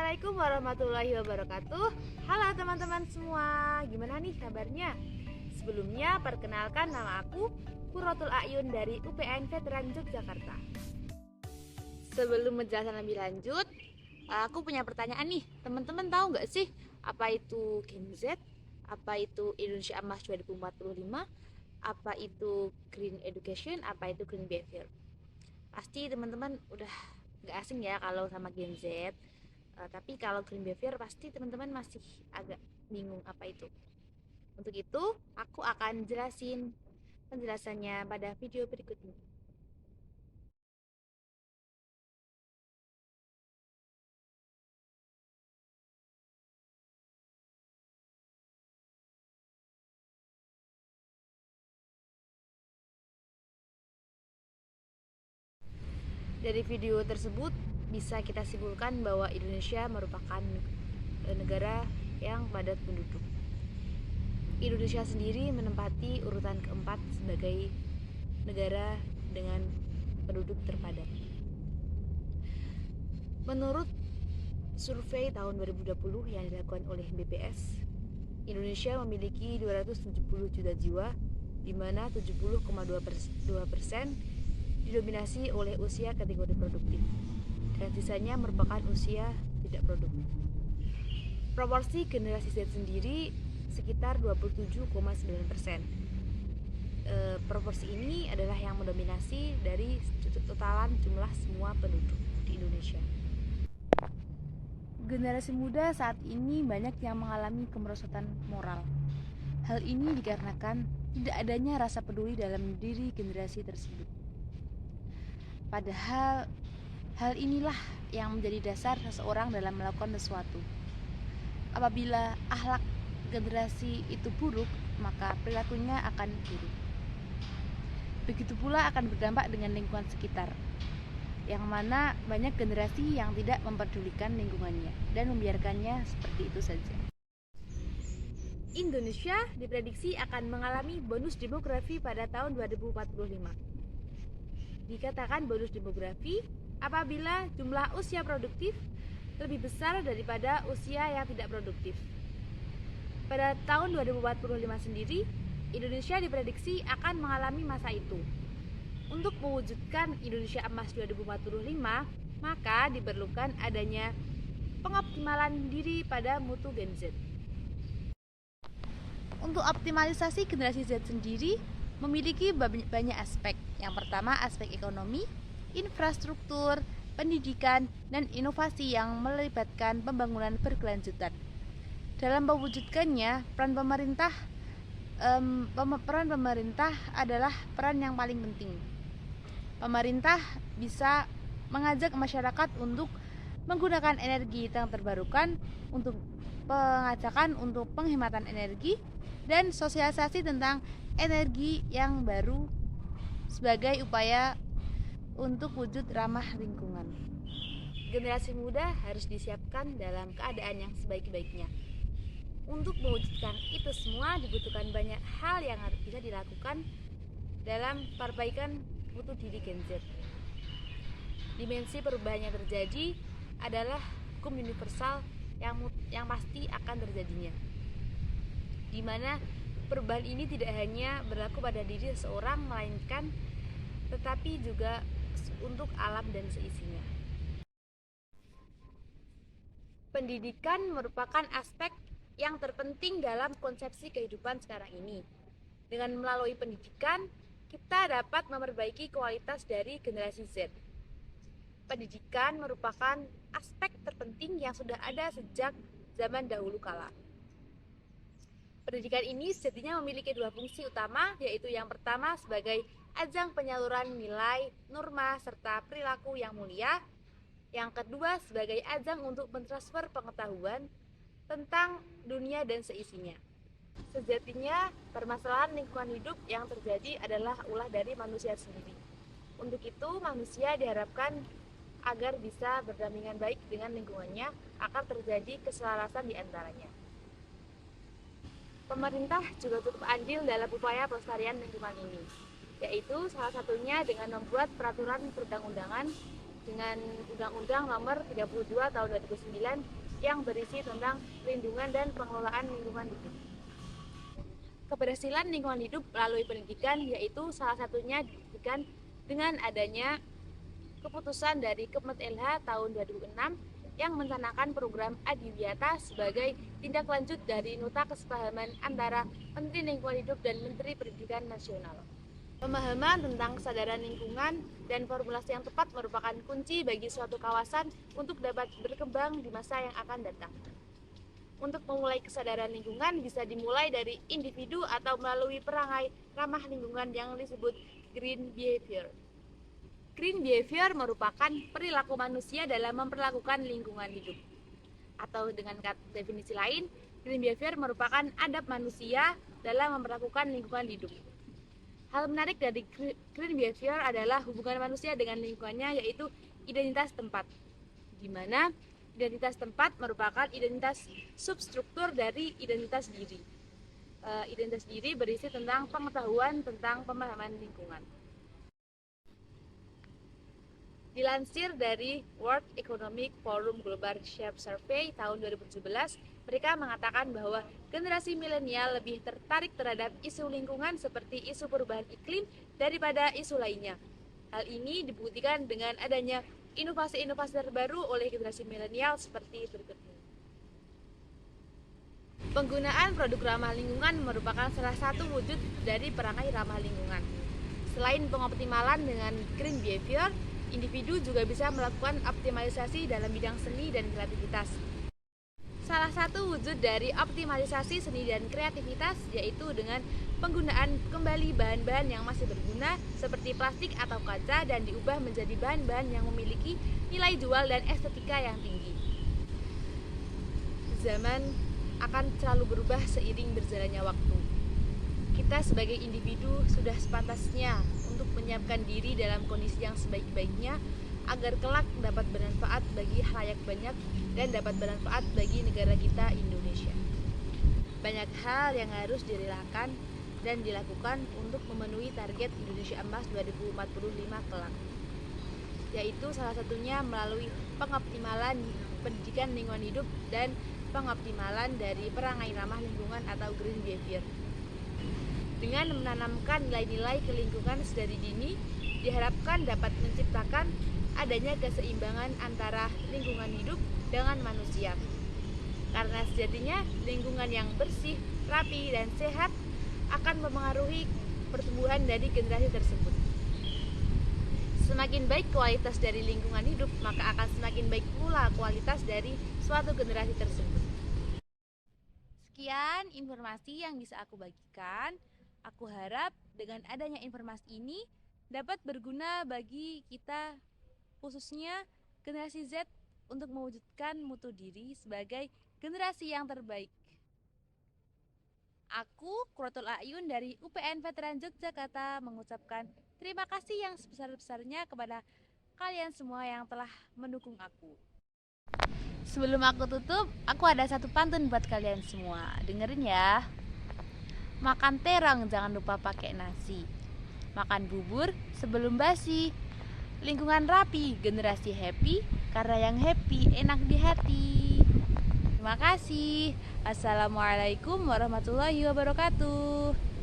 Assalamualaikum warahmatullahi wabarakatuh. Halo teman-teman semua, gimana nih kabarnya? Sebelumnya perkenalkan, nama aku Qurratul A'yun dari UPN Veteran Yogyakarta. Sebelum menjelaskan lebih lanjut, aku punya pertanyaan nih. Teman-teman tahu nggak sih apa itu Gen Z? Apa itu Indonesia Emas 2045? Apa itu Green Education? Apa itu Green Behavior? Pasti teman-teman udah nggak asing ya kalau sama Gen Z. Tapi kalau green behavior pasti teman-teman masih agak bingung apa itu. Untuk itu, aku akan jelasin penjelasannya pada video berikut ini. Dari video tersebut bisa kita simpulkan bahwa Indonesia merupakan negara yang padat penduduk. Indonesia sendiri menempati urutan keempat sebagai negara dengan penduduk terpadat. Menurut survei tahun 2020 yang dilakukan oleh BPS, Indonesia memiliki 270 juta jiwa, di mana 70,2% didominasi oleh usia kategori produktif, dan sisanya merupakan usia tidak produktif. Proporsi generasi Z sendiri sekitar 27,9%. Proporsi ini adalah yang mendominasi dari totalan jumlah semua penduduk di Indonesia. Generasi muda saat ini banyak yang mengalami kemerosotan moral. Hal ini dikarenakan tidak adanya rasa peduli dalam diri generasi tersebut. Padahal hal inilah yang menjadi dasar seseorang dalam melakukan sesuatu. Apabila akhlak generasi itu buruk, maka perilakunya akan buruk. Begitu pula akan berdampak dengan lingkungan sekitar, yang mana banyak generasi yang tidak memperdulikan lingkungannya dan membiarkannya seperti itu saja. Indonesia diprediksi akan mengalami bonus demografi pada tahun 2045. Dikatakan bonus demografi apabila jumlah usia produktif lebih besar daripada usia yang tidak produktif. Pada tahun 2045 sendiri, Indonesia diprediksi akan mengalami masa itu. Untuk mewujudkan Indonesia Emas 2045, maka diperlukan adanya pengoptimalan diri pada mutu Gen Z. Untuk optimalisasi generasi Z sendiri memiliki banyak aspek. Yang pertama, aspek ekonomi, infrastruktur, pendidikan, dan inovasi yang melibatkan pembangunan berkelanjutan. Dalam mewujudkannya, peran pemerintah adalah peran yang paling penting. Pemerintah bisa mengajak masyarakat untuk menggunakan energi yang terbarukan, untuk pengajakan untuk penghematan energi, dan sosialisasi tentang energi yang baru sebagai upaya untuk wujud ramah lingkungan. Generasi muda harus disiapkan dalam keadaan yang sebaik-baiknya. Untuk mewujudkan itu semua dibutuhkan banyak hal yang harus bisa dilakukan dalam perbaikan mutu diri Gen Z. Dimensi perubahan yang terjadi adalah hukum universal yang pasti akan terjadinya, di mana perubahan ini tidak hanya berlaku pada diri seseorang, melainkan tetapi juga untuk alam dan seisinya. Pendidikan merupakan aspek yang terpenting dalam konsepsi kehidupan sekarang ini. Dengan melalui pendidikan, kita dapat memperbaiki kualitas dari generasi Z. Pendidikan merupakan aspek terpenting yang sudah ada sejak zaman dahulu kala. Pendidikan ini sejatinya memiliki dua fungsi utama, yaitu yang pertama sebagai ajang penyaluran nilai, norma, serta perilaku yang mulia. Yang kedua sebagai ajang untuk mentransfer pengetahuan tentang dunia dan seisinya. Sejatinya, permasalahan lingkungan hidup yang terjadi adalah ulah dari manusia sendiri. Untuk itu, manusia diharapkan agar bisa berdampingan baik dengan lingkungannya, agar terjadi keselarasan di antaranya. Pemerintah juga turut andil dalam upaya pelestarian lingkungan ini, yaitu salah satunya dengan membuat peraturan perundang-undangan dengan Undang-Undang Nomor 32 Tahun 2009 yang berisi tentang perlindungan dan pengelolaan lingkungan hidup. Keberhasilan lingkungan hidup melalui pendidikan yaitu salah satunya dibuktikan dengan adanya keputusan dari Kementerian LH tahun 2006 yang mencanangkan program Adiwiyata sebagai tindak lanjut dari nota kesepahaman antara Menteri Lingkungan Hidup dan Menteri Pendidikan Nasional. Pemahaman tentang kesadaran lingkungan dan formulasi yang tepat merupakan kunci bagi suatu kawasan untuk dapat berkembang di masa yang akan datang. Untuk memulai kesadaran lingkungan bisa dimulai dari individu atau melalui perangai ramah lingkungan yang disebut green behavior. Green behavior merupakan perilaku manusia dalam memperlakukan lingkungan hidup. Atau dengan definisi lain, green behavior merupakan adab manusia dalam memperlakukan lingkungan hidup. Hal menarik dari green behavior adalah hubungan manusia dengan lingkungannya, yaitu identitas tempat, di mana identitas tempat merupakan identitas substruktur dari identitas diri. Identitas diri berisi tentang pengetahuan tentang pemahaman lingkungan. Dilansir dari World Economic Forum Global Shape Survey tahun 2017, mereka mengatakan bahwa generasi milenial lebih tertarik terhadap isu lingkungan seperti isu perubahan iklim daripada isu lainnya. Hal ini dibuktikan dengan adanya inovasi-inovasi terbaru oleh generasi milenial seperti berikut ini. Penggunaan produk ramah lingkungan merupakan salah satu wujud dari perangai ramah lingkungan. Selain pengoptimalan dengan green behavior, individu juga bisa melakukan optimalisasi dalam bidang seni dan kreativitas. Salah satu wujud dari optimalisasi seni dan kreativitas yaitu dengan penggunaan kembali bahan-bahan yang masih berguna seperti plastik atau kaca dan diubah menjadi bahan-bahan yang memiliki nilai jual dan estetika yang tinggi. Zaman akan selalu berubah seiring berjalannya waktu. Kita sebagai individu sudah sepantasnya untuk menyiapkan diri dalam kondisi yang sebaik-baiknya agar kelak dapat bermanfaat bagi khalayak banyak dan dapat bermanfaat bagi negara kita Indonesia. Banyak hal yang harus direlakan dan dilakukan untuk memenuhi target Indonesia Emas 2045 kelak, yaitu salah satunya melalui pengoptimalan pendidikan lingkungan hidup dan pengoptimalan dari perangai ramah lingkungan atau green behavior. Dengan menanamkan nilai-nilai kelingkungan sedari dini, diharapkan dapat menciptakan adanya keseimbangan antara lingkungan hidup dengan manusia. Karena sejatinya lingkungan yang bersih, rapi, dan sehat akan mempengaruhi pertumbuhan dari generasi tersebut. Semakin baik kualitas dari lingkungan hidup, maka akan semakin baik pula kualitas dari suatu generasi tersebut. Sekian informasi yang bisa aku bagikan. Aku harap dengan adanya informasi ini dapat berguna bagi kita, khususnya generasi Z, untuk mewujudkan mutu diri sebagai generasi yang terbaik. Aku, Qurratul A'yun dari UPN Veteran Yogyakarta, mengucapkan terima kasih yang sebesar-besarnya kepada kalian semua yang telah mendukung aku. Sebelum aku tutup, aku ada satu pantun buat kalian semua. Dengerin ya. Makan terong jangan lupa pakai nasi. Makan bubur sebelum basi. Lingkungan rapi, generasi happy, karena yang happy enak di hati. Terima kasih. Assalamualaikum warahmatullahi wabarakatuh.